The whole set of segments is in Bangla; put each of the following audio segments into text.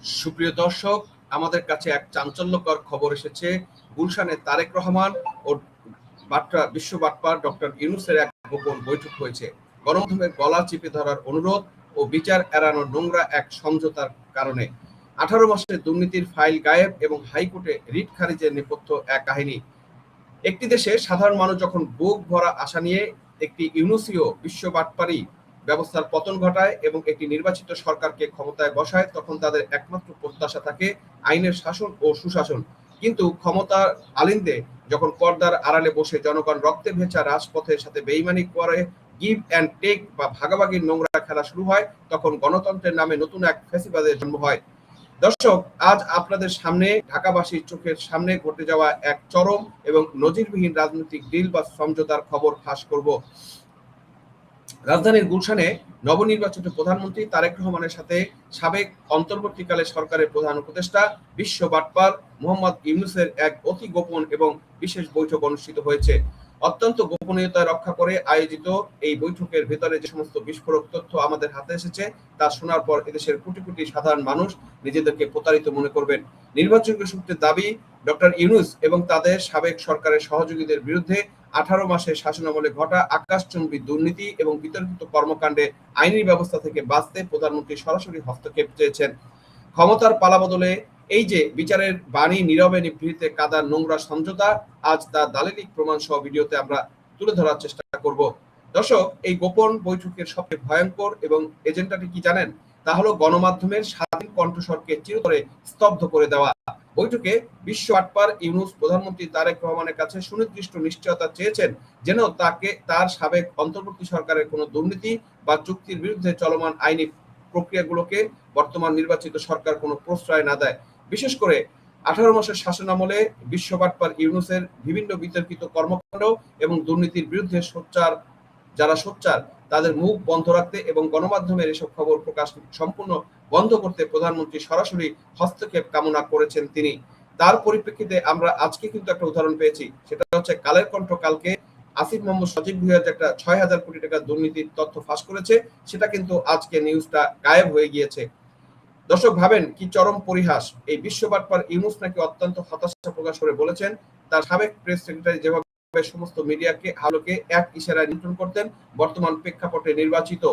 সুপ্রিয় দর্শক, আমাদের কাছে এক চাঞ্চল্যকর খবর এসেছে। গুলশানে তারেক রহমান ও বিশ্ব বাটপার ডক্টর ইউনূসের এক গোপন বৈঠক হয়েছে। গণমাধ্যমের গলা চিপে ধরার অনুরোধ ও বিচার এড়ানোর নোংরা এক সমঝোতার কারণে 18 মাসের দুর্নীতির ফাইল গায়েব এবং হাইকোর্টে রিট খারিজের নেপথ্য এক কাহিনী। একটি দেশে সাধারণ মানুষ যখন বুক ভরা আশা নিয়ে একটি ইউনূসীয় বিশ্ব বাটপারি ব্যবস্থার পতন ঘটায় এবং একটি নির্বাচিত সরকারকে ক্ষমতায় বসায়, তখন তাদের একমাত্র প্রত্যাশা থাকে আইনের শাসন ও সুশাসন। কিন্তু ক্ষমতার আলিন্দে যখন পর্দার আড়ালে বসে জনগণ রক্তে ভেজা রাজপথের সাথে বেইমানি করে গিভ অ্যান্ড টেক বা ভাগাভাগির নোংরা খেলা শুরু হয়, তখন গণতন্ত্রের নামে নতুন এক ফ্যাসিবাদের জন্ম হয়। দর্শক, আজ আপনাদের সামনে ঢাকাবাসীর চোখের সামনে ঘটে যাওয়া এক চরম এবং নজিরবিহীন রাজনৈতিক ডিল বা সমঝোতার খবর ফাঁস করব। রাজধানীর গুলশানে নবনির্বাচিত প্রধানমন্ত্রী তারেক রহমানের সাথে সাবেক অন্তর্বর্তীকালে সরকারের প্রধান উপদেষ্টা বিশ্ব বাটপার মোহাম্মদ ইউনূসের এক অতি গোপন এবং বিশেষ বৈঠক অনুষ্ঠিত হয়েছে। অত্যন্ত গোপনীয়তা রক্ষা করে আয়োজিত এই বৈঠকের ভেতরে যে সমস্ত বিস্ফোরক তথ্য আমাদের হাতে এসেছে তা শোনার পর এদেশের কোটি কোটি সাধারণ মানুষ নিজেদেরকে প্রতারিত মনে করবেন। নির্ভরযোগ্য সূত্রের দাবি, ডক্টর ইউনূস এবং তাদের সাবেক সরকারের সহযোগীদের বিরুদ্ধে 18 মাসের শাসনামলে ঘটা আকাশচুম্বী দুর্নীতি এবং বিতর্কিত কর্মকাণ্ডে আইনি ব্যবস্থা থেকে বাঁচতে প্রধানমন্ত্রী সরাসরি হস্তক্ষেপ চেয়েছেন। ক্ষমতার পালাবদলে এই যে বিচারের বাণী নীরবে নিভৃতে কাদার নোংরা সমঝোতা, আজ তার দালিলিক প্রমাণ সহ ভিডিওতে আমরা তুলে ধরার চেষ্টা করব। দর্শক, এই গোপন বৈঠকের সবচেয়ে ভয়ঙ্কর এবং এজেন্ডাটি কি জানেন? তা হলো গণমাধ্যমের স্বাধীন কণ্ঠস্বরকে চিরতরে স্তব্ধ করে দেওয়া। বৈঠকে বিশ্ব বাটপার ইউনূস প্রধানমন্ত্রী তারেক রহমানের কাছে সুনির্দিষ্ট নিশ্চয়তা চেয়েছেন যেন তাকে তার সাবেক অন্তর্বর্তী সরকারের কোনো দুর্নীতি বা চুক্তির বিরুদ্ধে চলমান আইনি প্রক্রিয়াগুলোকে বর্তমান নির্বাচিত সরকার কোনো প্রশ্রয় না দেয়। বিশেষ করে 18 মাসের শাসনামলে বিশ্ব বাটপার ইউনূসের বিভিন্ন বিতর্কিত কর্মকাণ্ড এবং দুর্নীতির বিরুদ্ধে যারা সোচ্চার তাদের মুখ বন্ধ রাখতে এবং গণমাধ্যমের এসব খবর প্রকাশ সম্পূর্ণ বন্ধ করতে প্রধানমন্ত্রী সরাসরি হস্তক্ষেপ কামনা করেছেন তিনি। তার পরিপ্রেক্ষিতে আমরা আজকে কিন্তু একটা উদাহরণ পেয়েছি, সেটা হচ্ছে কালের কণ্ঠ কালকে আসিফ মোহাম্মদ সজীব ভুঁইয়ার যে একটা 6,000 কোটি টাকার দুর্নীতির তথ্য ফাঁস করেছে, সেটা কিন্তু আজকে নিউজটা গায়েব হয়ে গিয়েছে। দর্শক, ভাবেন কি চরম পরিহাস! এই বিশ্ব বাটপার ইউনূস নাকি অত্যন্ত হতাশা প্রকাশ করে বলেছেন তার সাবেক প্রেস সেক্রেটারি যেভাবে সমস্ত মিডিয়াকে আলোকে এক ইশারায় নিয়ন্ত্রণ করতেন, বর্তমান প্রেক্ষাপটে নির্বাচিত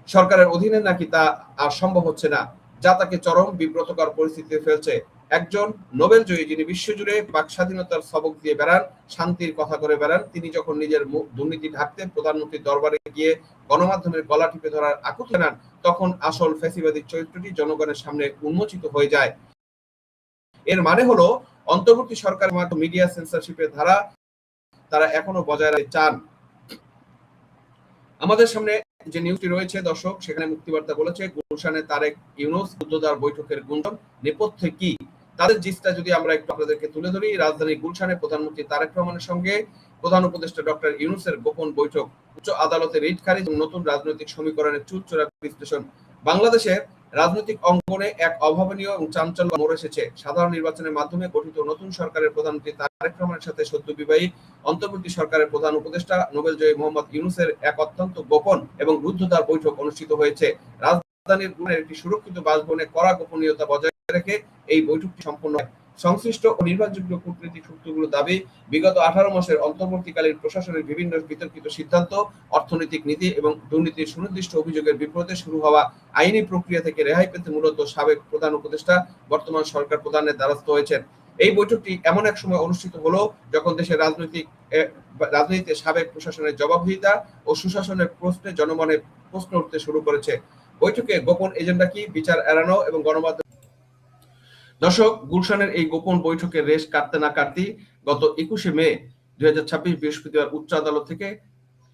সরকারের অধীনে নাকি তা আর সম্ভব হচ্ছে না, যা তাকে চরম বিব্রতকর পরিস্থিতিতে ফেলছে। একজন নোবেল জয়ী, যিনি বিশ্বজুড়ে বাক স্বাধীনতার সবক দিয়ে বেড়ান, শান্তির কথা করে বেড়ান, তিনি যখন নিজের দুর্নীতি ঢাকতে প্রধানমন্ত্রীর দরবারে গিয়ে গণমাধ্যমের গলা টিপে ধরার আকুতি জানান, তখন আসল ফ্যাসিবাদী চরিত্রটি জনগণের সামনে উন্মোচিত হয়ে যায়। এর মানে হলো অন্তর্বর্তী সরকারের মাধ্যমে মিডিয়া সেন্সরশিপের ধারা তারা এখনো বজায় রাখতে চান। আমাদের সামনে যে নিউজটি রয়েছে দর্শক, সেখানে মুক্তিবার্তা বলেছে গুলশানে তারেক ইউনূস রুদ্ধদ্বার বৈঠকের গুঞ্জন নেপথ্যে কি, তাদের জিসটা যদি আমরা একটু আপনাদেরকে তুলে ধরি। রাজধানী গুলশানে প্রধানমন্ত্রী তারেক রহমানের সঙ্গে প্রধান উপদেষ্টা ডক্টর ইউনূসের গোপন বৈঠক, উচ্চ আদালতে রিট খারিজ এবং নতুন রাজনৈতিক সমীকরণের চুলচোরা বিশ্লেষণ। বাংলাদেশের রাজনৈতিক অঙ্গনে এক অভাবনীয় এবং চাঞ্চল্য মোড় এসেছে। সাধারণ নির্বাচনের মাধ্যমে গঠিত নতুন সরকারের প্রধানমন্ত্রী তারেক রহমানের সাথে সদ্য বিবাহী অন্তর্বর্তী সরকারের প্রধান উপদেষ্টা নোবেল জয়ী মোহাম্মদ ইউনূসের এক অত্যন্ত গোপন এবং রুদ্ধদ্বার বৈঠক অনুষ্ঠিত হয়েছে। রাজধানীর একটি সুরক্ষিত বাসভবনে কড়া গোপনীয়তা বজায় রেখে এই বৈঠকটি সম্পন্ন হয়। সংশ্লিষ্ট ও নির্ভরযোগ্য কূটনৈতিক সূত্রগুলোর দাবি, বিগত 18 মাসের অন্তর্বর্তীকালীন প্রশাসনের বিভিন্ন বিতর্কিত সিদ্ধান্ত, অর্থনৈতিক নীতি এবং দুর্নীতির সুনির্দিষ্ট অভিযোগের বিপরীতে শুরু হওয়া আইনি প্রক্রিয়া থেকে রেহাই পেতে মূলত সাবেক প্রধান উপদেষ্টা বর্তমান সরকার প্রধানের দ্বারস্থ হয়েছেন। এই বৈঠকটি এমন এক সময় অনুষ্ঠিত হলো যখন দেশের রাজনীতিতে সাবেক প্রশাসনের জবাবদিহিতা ও সুশাসনের প্রশ্নে জনমনে প্রশ্ন উঠতে শুরু করেছে। বৈঠকে গোপন এজেন্ডা কি, বিচার এড়ানো এবং গণমাধ্যম। দর্শক, গুলশানের এই গোপন বৈঠকের রেশ কাটতে না কাটতেই গত 21শে মে 2026 বৃহস্পতিবার উচ্চ আদালত থেকে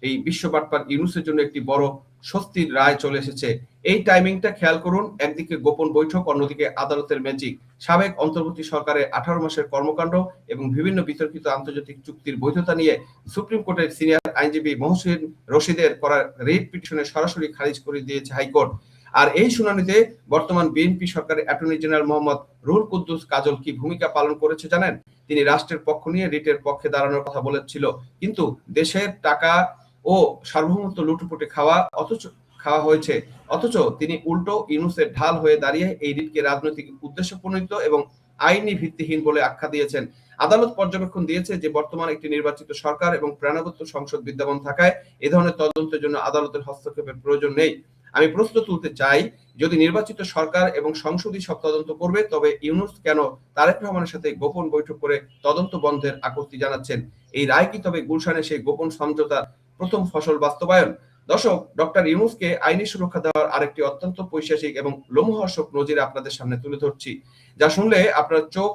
এই বিশ্ব বাটপার ইউনূসের জন্য একটি বড় স্বস্তির রায় চলে এসেছে। এই টাইমিংটা খেয়াল করুন, একদিকে গোপন বৈঠক, অন্যদিকে আদালতের ম্যাজিক। সাবেক অন্তর্বর্তী সরকারের 18 মাসের কর্মকাণ্ড এবং বিভিন্ন বিতর্কিত আন্তর্জাতিক চুক্তির বৈধতা নিয়ে সুপ্রিম কোর্টের সিনিয়র আইনজীবী মহসিন রশিদের করা রিট পিটিশনে সরাসরি খারিজ করে দিয়েছে হাইকোর্ট। আর এই শুনানিতে বর্তমান বিএনপি সরকারের অ্যাটর্নি জেনারেল মোহাম্মদ রুহুল কুদ্দুস কাজল কি ভূমিকা পালন করেছে জানেন? তিনি রাষ্ট্রের পক্ষ নিয়ে রিটের পক্ষে দাঁড়ানোর কথা বলেছিল, কিন্তু দেশের টাকা ও সার্বভৌমত্ব লুটুপুটে খাওয়া হয়েছে, অথচ তিনি উল্টো ইউনূসের ঢাল হয়ে দাঁড়িয়ে এই রিটকে রাজনৈতিক উদ্দেশ্য প্রণোদিত এবং আইনি ভিত্তিহীন বলে আখ্যা দিয়েছেন। আদালত পর্যবেক্ষণ দিয়েছে যে বর্তমান একটি নির্বাচিত সরকার এবং প্রাণবন্ত সংসদ বিদ্যমান থাকায় এ ধরনের তদন্তের জন্য আদালতের হস্তক্ষেপের প্রয়োজন নেই। আমি প্রশ্ন তুলতে চাই, যদি নির্বাচিত সরকার এবং সংসদই সব তদন্ত করবে, তবে ইউনূস কেন তারেক রহমানের সাথে গোপন বৈঠক করে তদন্ত বন্ধের আকুতি জানাচ্ছেন? এই রায় কি তবে গুলশানের সেই গোপন সমঝোতার প্রথম ফসল বাস্তবায়ন? দর্শক, ডক্টর ইউনূসকে আইনি সুরক্ষা দেওয়ার আরেকটি অত্যন্ত পৈশাচিক এবং লোমহর্ষক নজির আপনাদের সামনে তুলে ধরছি, যা শুনলে আপনার চোখ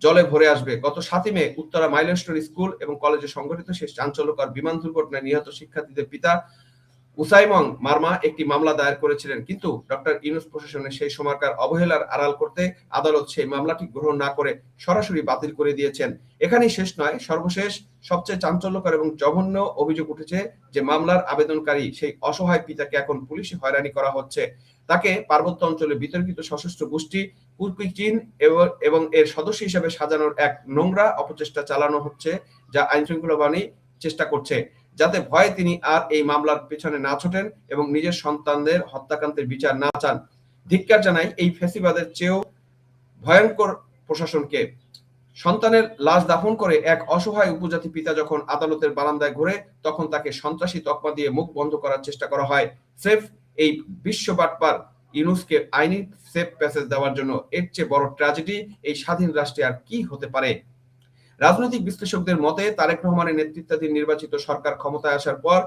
জলে ভরে আসবে। গত ৭ই মে উত্তরা মাইলস্টোন স্কুল এবং কলেজে সংঘটিত শেষ চাঞ্চল্যকর বিমান দুর্ঘটনায় নিহত শিক্ষার্থীদের পিতা উসাইমং মারমা একটি মামলা দায়ের করেছিলেন, কিন্তু ডক্টর ইউনূস প্রশাসনের সেই সময়কার অবহেলার আড়াল করতে আদালত সেই মামলাটি গ্রহণ না করে সরাসরি বাতিল করে দিয়েছেন। এখানেই শেষ নয়, সর্বশেষ সবচেয়ে চাঞ্চল্যকর এবং জঘন্য অভিযোগ উঠেছে যে মামলার আবেদনকারী সেই অসহায় পিতাকে এখন পুলিশি হয়রানি করা হচ্ছে। তাকে পার্বত্য অঞ্চলে বিতর্কিত সশস্ত্র গোষ্ঠী কুর্কিচিন এবং এর সদস্য হিসেবে সাজানোর এক নোংরা অপচেষ্টা চালানো হচ্ছে, যা আইনশৃঙ্খলা বাহিনী চেষ্টা করছে, যাতে ভয়ে তিনি আর এই মামলার পেছনে না ছোটেন এবং নিজের সন্তানদের হত্যাকাণ্ডের বিচার না চান। ধিক্কার জানাই এই ফ্যাসিবাদের চেয়েও ভয়ঙ্কর প্রশাসনকে। সন্তানের লাশ দাফন করে এক অসহায় উপজাতি পিতা যখন আদালতের বারান্দায় ঘুরে, তখন তাকে সন্ত্রাসী তকমা দিয়ে মুখ বন্ধ করার চেষ্টা করা হয়। সেফ এই বিশ্ব বাটপার ইউনূসকে আইনি সেফ প্যাসেজ দেওয়ার জন্য এর চেয়ে বড় ট্র্যাজেডি এই স্বাধীন রাষ্ট্রে আর কি হতে পারে? রাজনৈতিক বিশ্লেষকদের মতে তারেক রহমানের নেতৃত্বাধীন নির্বাচিত সরকার ক্ষমতায় আসার পর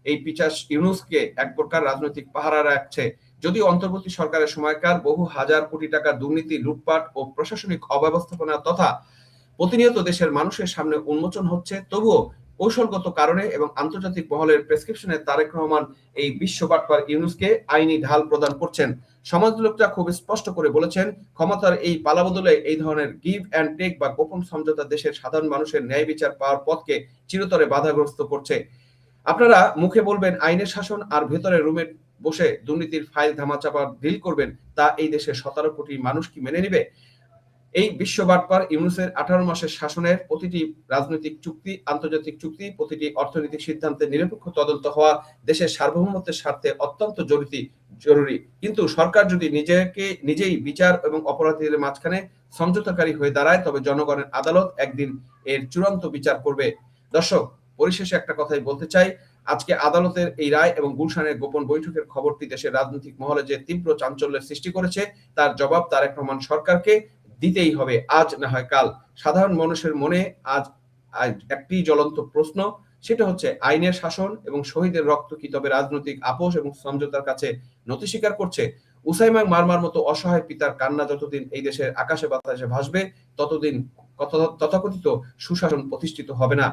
এই পিশাচ ইউনূসকে এক প্রকার রাজনৈতিক পাহারা রাখছে। যদিও অন্তর্বর্তী সরকারের সময়কার বহু হাজার কোটি টাকা দুর্নীতি, লুটপাট ও প্রশাসনিক অব্যবস্থাপনা তথা প্রতিনিয়ত দেশের মানুষের সামনে উন্মোচন হচ্ছে, তবুও কৌশলগত কারণে এবং আন্তর্জাতিক মহলের প্রেসক্রিপশনে তারেক রহমান এই বিশ্ব বাটপার ইউনূসকে আইনি ঢাল প্রদান করছেন। সমাজলোকটা খুব স্পষ্ট করে বলেছেন, ক্ষমতার এই পালাবদলে এই ধরনের গিভ অ্যান্ড টেক বা গোপন সমঝোতা দেশের সাধারণ মানুষের ন্যায় বিচার পাওয়ার পথকে চিরতরে বাধাগ্রস্ত করছে। আপনারা মুখে বলবেন আইনের শাসন, আর ভেতরে রুমে বসে দুর্নীতির ফাইল ধামাচাপা ডিল করবেন, তা এই দেশের 17 কোটি মানুষ কি মেনে নেবে? এই বিশ্ব বাটপার ইউনূসের 18 মাসের শাসনের প্রতিটি রাজনৈতিক চুক্তি, আন্তর্জাতিক চুক্তি, প্রতিটি অর্থনৈতিক সিদ্ধান্তের নিরপেক্ষ তদন্ত হওয়া দেশের সার্বভৌমত্বের স্বার্থে অত্যন্ত জরুরি। কিন্তু সরকার যদি নিজেই বিচার এবং অপরাধীদের মাঝখানে সমঝোতাকারী হয়ে দাঁড়ায়, তবে জনগণের আদালত একদিন এর চূড়ান্ত বিচার করবে। দর্শক, পরিশেষে একটা কথাই বলতে চাই, আজকে আদালতের এই রায় এবং গুলশানের গোপন বৈঠকের খবরটি দেশের রাজনৈতিক মহলে যে তীব্র চাঞ্চল্যের সৃষ্টি করেছে, তার জবাব তারেক রহমান সরকারকে দিতেই হবে, আজ না হয় কাল। সাধারণ মানুষের মনে আজ একটি জ্বলন্ত প্রশ্ন, সেটা হচ্ছে আইনের শাসন এবং শহীদের রক্ত কি তবে রাজনৈতিক আপোষ এবং সমঝোতার কাছে নতি স্বীকার করছে? উসাইমা মারমার মতো অসহায় পিতার কান্না যতদিন এই দেশের আকাশে বাতাসে ভাসবে, ততদিন তথাকথিত সুশাসন প্রতিষ্ঠিত হবে না।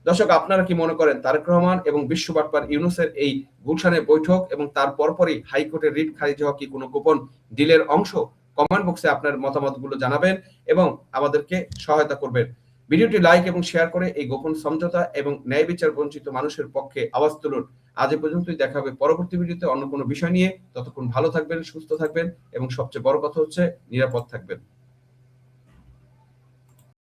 দর্শক, আপনারা কি মনে করেন তারেক রহমান এবং বিশ্ব বাটপার ইউনূসের এই গুলশানের বৈঠক এবং তার পরপরই হাইকোর্টের রিট খারিজ হওয়া কি কোনো গোপন ডিলের অংশ? কমেন্ট বক্সে আপনার মতামতগুলো জানাবেন এবং আমাদেরকে সহায়তা করবেন। ভিডিওটি লাইক এবং শেয়ার করে এই গোপন সমঝোতা এবং ন্যায় বিচার বঞ্চিত মানুষের পক্ষে আওয়াজ তুলুন। আজ এ পর্যন্তই, দেখা হবে পরবর্তী ভিডিওতে অন্য কোনো বিষয় নিয়ে। ততক্ষণ ভালো থাকবেন, সুস্থ থাকবেন এবং সবচেয়ে বড় কথা হচ্ছে নিরাপদ থাকবেন।